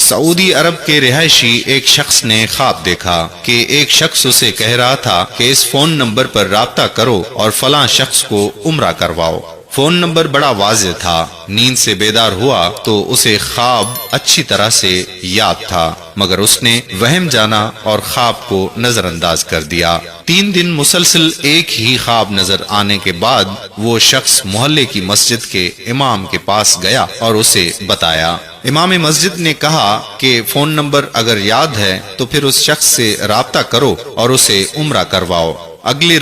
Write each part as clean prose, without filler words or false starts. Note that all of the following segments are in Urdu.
سعودی عرب کے رہائشی ایک شخص نے خواب دیکھا کہ ایک شخص اسے کہہ رہا تھا کہ اس فون نمبر پر رابطہ کرو اور فلاں شخص کو عمرہ کرواؤ۔ فون نمبر بڑا واضح تھا۔ نیند سے بیدار ہوا تو اسے خواب اچھی طرح سے یاد تھا، مگر اس نے وہم جانا اور خواب کو نظر انداز کر دیا۔ 3 دن مسلسل ایک ہی خواب نظر آنے کے بعد وہ شخص محلے کی مسجد کے امام کے پاس گیا اور اسے بتایا۔ امام مسجد نے کہا کہ فون نمبر اگر یاد ہے تو پھر اس شخص سے رابطہ کرو اور اسے عمرہ کرواؤ۔ اگلے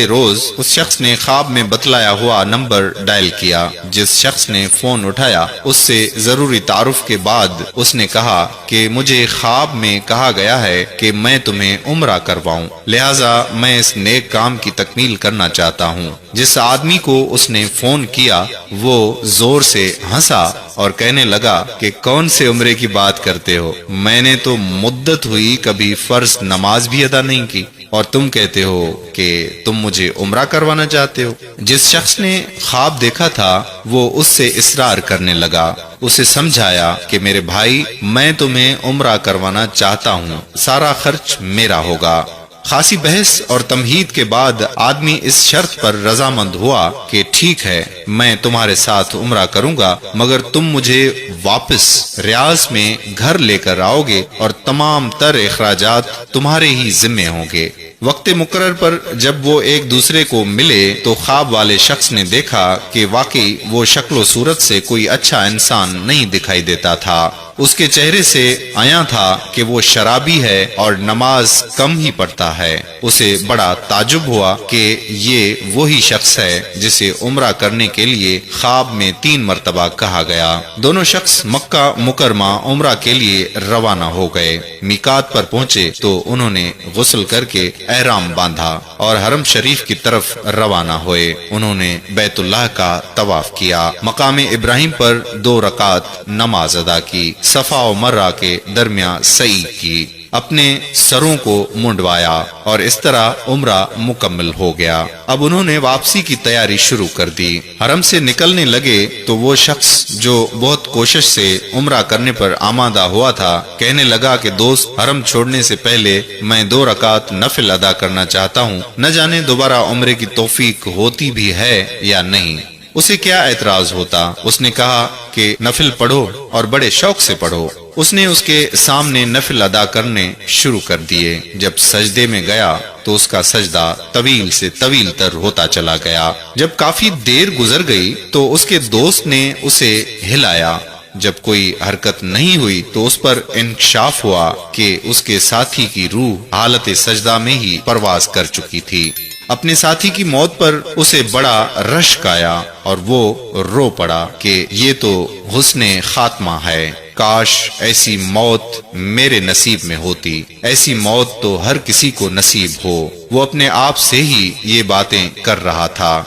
روز اس شخص نے خواب میں بتلایا ہوا نمبر ڈائل کیا۔ جس شخص نے فون اٹھایا اس سے ضروری تعارف کے بعد اس نے کہا کہ مجھے خواب میں کہا گیا ہے کہ میں تمہیں عمرہ کرواؤں، لہٰذا میں اس نیک کام کی تکمیل کرنا چاہتا ہوں۔ جس آدمی کو اس نے فون کیا وہ زور سے ہنسا اور کہنے لگا کہ کون سے عمرے کی بات کرتے ہو؟ میں نے تو مدت ہوئی کبھی فرض نماز بھی ادا نہیں کی، اور تم کہتے ہو کہ تم مجھے عمرہ کروانا چاہتے ہو۔ جس شخص نے خواب دیکھا تھا وہ اس سے اصرار کرنے لگا۔ اسے سمجھایا کہ میرے بھائی، میں تمہیں عمرہ کروانا چاہتا ہوں، سارا خرچ میرا ہوگا۔ خاصی بحث اور تمہید کے بعد آدمی اس شرط پر رضامند ہوا کہ ٹھیک ہے، میں تمہارے ساتھ عمرہ کروں گا، مگر تم مجھے واپس ریاض میں گھر لے کر آؤ گے اور تمام تر اخراجات تمہارے ہی ذمے ہوں گے۔ وقت مقرر پر جب وہ ایک دوسرے کو ملے تو خواب والے شخص نے دیکھا کہ واقعی وہ شکل و صورت سے کوئی اچھا انسان نہیں دکھائی دیتا تھا۔ اس کے چہرے سے عیاں تھا کہ وہ شرابی ہے اور نماز کم ہی پڑھتا ہے۔ اسے بڑا تعجب ہوا کہ یہ وہی شخص ہے جسے عمرہ کرنے کے لیے خواب میں 3 مرتبہ کہا گیا۔ دونوں شخص مکہ مکرمہ عمرہ کے لیے روانہ ہو گئے۔ میقات پر پہنچے تو انہوں نے غسل کر کے احرام باندھا اور حرم شریف کی طرف روانہ ہوئے۔ انہوں نے بیت اللہ کا طواف کیا، مقام ابراہیم پر 2 رکعت نماز ادا کی، صفا و مرہ کے درمیان سعی کی، اپنے سروں کو منڈوایا اور اس طرح عمرہ مکمل ہو گیا۔ اب انہوں نے واپسی کی تیاری شروع کر دی۔ حرم سے نکلنے لگے تو وہ شخص جو بہت کوشش سے عمرہ کرنے پر آمادہ ہوا تھا کہنے لگا کہ دوست، حرم چھوڑنے سے پہلے میں 2 رکعت نفل ادا کرنا چاہتا ہوں، نہ جانے دوبارہ عمرے کی توفیق ہوتی بھی ہے یا نہیں۔ اسے کیا اعتراض ہوتا؟ اس نے کہا کہ نفل پڑھو اور بڑے شوق سے پڑھو۔ اس نے اس کے سامنے نفل ادا کرنے شروع کر دیے۔ جب سجدے میں گیا تو اس کا سجدہ طویل سے طویل تر ہوتا چلا گیا۔ جب کافی دیر گزر گئی تو اس کے دوست نے اسے ہلایا۔ جب کوئی حرکت نہیں ہوئی تو اس پر انکشاف ہوا کہ اس کے ساتھی کی روح حالت سجدہ میں ہی پرواز کر چکی تھی۔ اپنے ساتھی کی موت پر اسے بڑا رشک آیا اور وہ رو پڑا کہ یہ تو حسن خاتمہ ہے، کاش ایسی موت میرے نصیب میں ہوتی، ایسی موت تو ہر کسی کو نصیب ہو۔ وہ اپنے آپ سے ہی یہ باتیں کر رہا تھا۔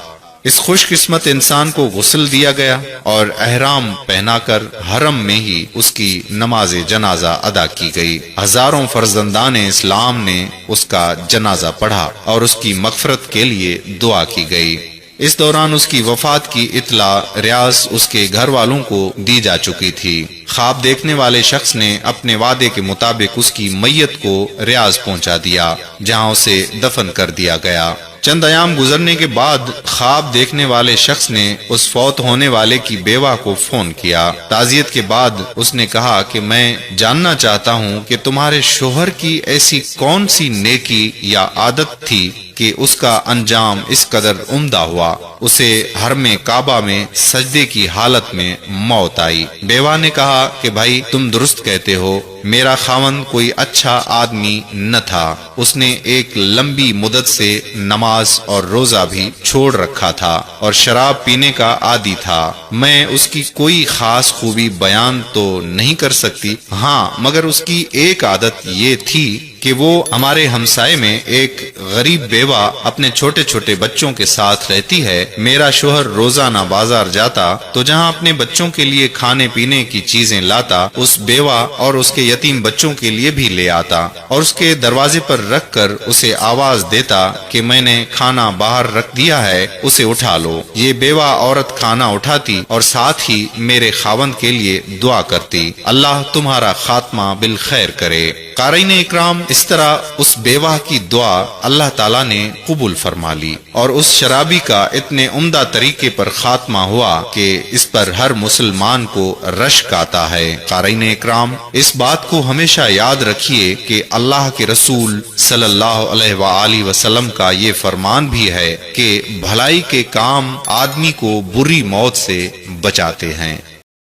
اس خوش قسمت انسان کو غسل دیا گیا اور احرام پہنا کر حرم میں ہی اس کی نماز جنازہ ادا کی گئی۔ ہزاروں فرزندان اسلام نے اس کا جنازہ پڑھا اور اس کی مغفرت کے لیے دعا کی گئی۔ اس دوران اس کی وفات کی اطلاع ریاض اس کے گھر والوں کو دی جا چکی تھی۔ خواب دیکھنے والے شخص نے اپنے وعدے کے مطابق اس کی میت کو ریاض پہنچا دیا، جہاں اسے دفن کر دیا گیا۔ چند ایام گزرنے کے بعد خواب دیکھنے والے شخص نے اس فوت ہونے والے کی بیوہ کو فون کیا۔ تعزیت کے بعد اس نے کہا کہ میں جاننا چاہتا ہوں کہ تمہارے شوہر کی ایسی کون سی نیکی یا عادت تھی کہ اس کا انجام اس قدر عمدہ ہوا، اسے حرم کعبہ میں سجدے کی حالت میں موت آئی۔ بیوہ نے کہا کہ بھائی، تم درست کہتے ہو، میرا خاوند کوئی اچھا آدمی نہ تھا، اس نے ایک لمبی مدت سے نماز اور روزہ بھی چھوڑ رکھا تھا اور شراب پینے کا عادی تھا۔ میں اس کی کوئی خاص خوبی بیان تو نہیں کر سکتی، ہاں مگر اس کی ایک عادت یہ تھی کہ وہ ہمارے ہمسائے میں ایک غریب بیوہ اپنے چھوٹے چھوٹے بچوں کے ساتھ رہتی ہے، میرا شوہر روزانہ بازار جاتا تو جہاں اپنے بچوں کے لیے کھانے پینے کی چیزیں لاتا، اس بیوہ اور اس کے یتیم بچوں کے لیے بھی لے آتا اور اس کے دروازے پر رکھ کر اسے آواز دیتا کہ میں نے کھانا باہر رکھ دیا ہے، اسے اٹھا لو۔ یہ بیوہ عورت کھانا اٹھاتی اور ساتھ ہی میرے خاوند کے لیے دعا کرتی، اللہ تمہارا خاتمہ بالخیر کرے۔ قارئین اکرام، اس طرح اس بیوہ کی دعا اللہ تعالیٰ نے قبول فرما لی اور اس شرابی کا اتنے عمدہ طریقے پر خاتمہ ہوا کہ اس پر ہر مسلمان کو رشک آتا ہے۔ قارئین اکرام، اس بات کو ہمیشہ یاد رکھیے کہ اللہ کے رسول صلی اللہ علیہ وآلہ وسلم کا یہ فرمان بھی ہے کہ بھلائی کے کام آدمی کو بری موت سے بچاتے ہیں۔